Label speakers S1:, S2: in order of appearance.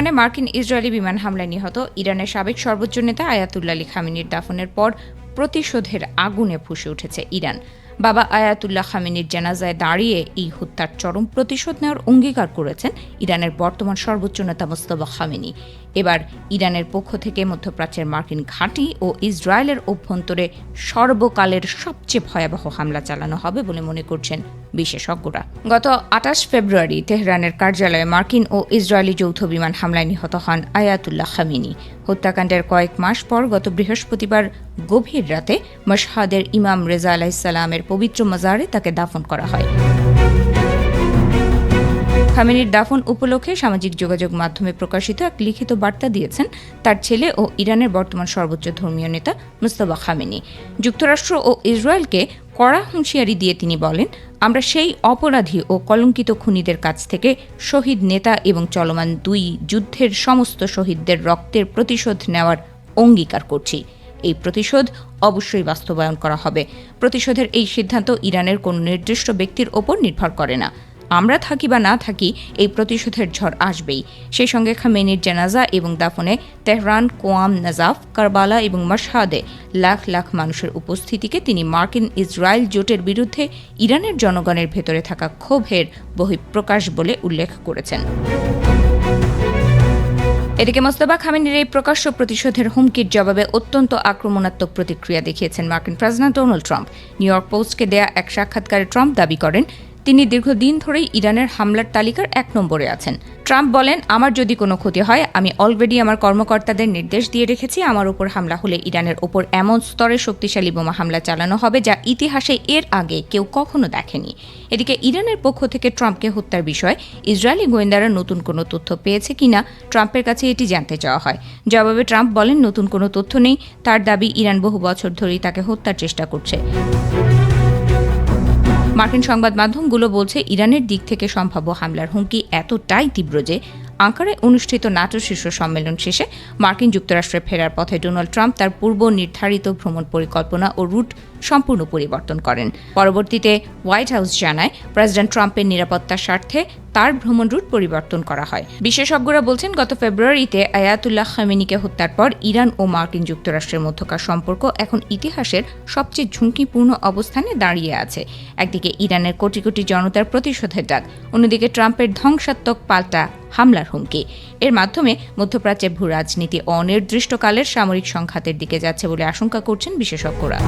S1: তেহরানে মার্কিন ইসরায়েলি বিমান হামলায় নিহত ইরানের সাবেক সর্বোচ্চ নেতা আয়াতুল্লাহ আলী খামেনির দাফনের পর প্রতিশোধের আগুনে ফুঁসে উঠেছে ইরান। বাবা আয়াতুল্লাহ খামেনির জানাজায় দাঁড়িয়ে এই হত্যার চরম প্রতিশোধ নেওয়ার অঙ্গীকার করেছেন ইরানের বর্তমান সর্বোচ্চ নেতা মোস্তফা খামেনি। এবার ইরানের পক্ষ থেকে মধ্যপ্রাচ্যের মার্কিন ঘাঁটি ও ইসরায়েলের অভ্যন্তরে সর্বকালের সবচেয়ে ভয়াবহ হামলা চালানো হবে বলে মনে করছেন বিশেষজ্ঞরা। গত ২৮ ফেব্রুয়ারি তেহরানের কার্যালয়ে মার্কিন ও ইসরায়েলি যৌথ বিমান হামলায় নিহত হন আয়াতুল্লাহ খামেনি। হত্যাকাণ্ডের কয়েক মাস পর গত বৃহস্পতিবার গভীর রাতে মশহাদের ইমাম রেজা আলাইহিসসালামের পবিত্র মাজারে তাকে দাফন করা হয়। খামেনির দাফন উপলক্ষে সামাজিক যোগাযোগ মাধ্যমে প্রকাশিত এক লিখিত বার্তা দিয়েছেন তার ছেলে ও ইরানের বর্তমান সর্বোচ্চ ধর্মীয় নেতা মুজতবা খামেনি। যুক্তরাষ্ট্র ও ইসরায়েলকে কড়া হুঁশিয়ারি দিয়ে তিনি বলেন, আমরা সেই অপরাধী ও কলঙ্কিত খুনিদের কাছ থেকে শহীদ নেতা এবং চলমান দুই যুদ্ধের সমস্ত শহীদদের রক্তের প্রতিশোধ নেওয়ার অঙ্গীকার করছি। এই প্রতিশোধ অবশ্যই বাস্তবায়ন করা হবে। প্রতিশোধের এই সিদ্ধান্ত ইরানের কোনো নির্দিষ্ট ব্যক্তির ওপর নির্ভর করে না। আমরা থাকি বা না থাকি, এই প্রতিশোধের ঝড় আসবেই। সেই সঙ্গে খামেনির জানাজা এবং দাফনে তেহরান, কোয়াম, নাজাফ, কারবালা এবং মশহাদে লাখ লাখ মানুষের উপস্থিতিকে তিনি মার্কিন ইসরায়েল জোটের বিরুদ্ধে ইরানের জনগণের ভেতরে থাকা ক্ষোভের বহিঃপ্রকাশ বলে উল্লেখ করেছেন। এদিকে মোস্তফা খামেনির এই প্রকাশ্য প্রতিশোধের হুমকির জবাবে অত্যন্ত আক্রমণাত্মক প্রতিক্রিয়া দেখিয়েছেন মার্কিন president Donald Trump. New York পোস্টকে দেয়া এক সাক্ষাৎকারে ট্রাম্প দাবি করেন তিনি দীর্ঘদিন ধরেই ইরানের হামলার তালিকার ১ নম্বরে আছেন। ট্রাম্প বলেন, আমার যদি কোনো ক্ষতি হয়, আমি অলরেডি আমার কর্মকর্তাদের নির্দেশ দিয়ে রেখেছি। আমার ওপর হামলা হলে ইরানের ওপর এমন স্তরে শক্তিশালী বোমা হামলা চালানো হবে যা ইতিহাসে এর আগে কেউ কখনো দেখেনি। এদিকে ইরানের পক্ষ থেকে ট্রাম্পকে হত্যার বিষয়ে ইসরায়েলি গোয়েন্দারা নতুন কোনো তথ্য পেয়েছে কিনা ট্রাম্পের কাছে এটি জানতে চাওয়া হয়। জবাবে ট্রাম্প বলেন, নতুন কোনো তথ্য নেই। তার দাবি, ইরান বহু বছর ধরেই তাকে হত্যার চেষ্টা করছে। মার্কিন সংবাদ মাধ্যমগুলো বলছে, ইরানের দিক থেকে সম্ভাব্য হামলার হুমকি এতটাই তীব্র যে আঙ্কারায় অনুষ্ঠিত ন্যাটো শীর্ষ সম্মেলন শেষে মার্কিন যুক্তরাষ্ট্রে ফেরার পথে ডোনাল্ড ট্রাম্প তার পূর্ব নির্ধারিত ভ্রমণ পরিকল্পনা ও রুট সম্পূর্ণ পরিবর্তন করেন। পরবর্তীতে হোয়াইট হাউস জানায়, প্রেসিডেন্ট ট্রাম্পের নিরাপত্তার স্বার্থে তার ভ্রমণ রুট পরিবর্তন করা হয়। বিশেষজ্ঞরা বলছেন, গত ফেব্রুয়ারিতে আয়াতুল্লাহ খামেনিকে হত্যার পর ইরান ও মার্কিন যুক্তরাষ্ট্রের মধ্যকার সম্পর্ক এখন ইতিহাসের সবচেয়ে ঝুঁকিপূর্ণ অবস্থানে দাঁড়িয়ে আছে। একদিকে ইরানের কোটি কোটি জনতার প্রতিশোধের ডাক, অন্যদিকে ট্রাম্পের ধ্বংসাত্মক পাল্টা হামলার হুমকি। এর মাধ্যমে মধ্যপ্রাচ্যের ভূ রাজনীতি অনির্দিষ্টকালের সামরিক সংঘাতের দিকে যাচ্ছে বলে আশঙ্কা করছেন বিশেষজ্ঞরা।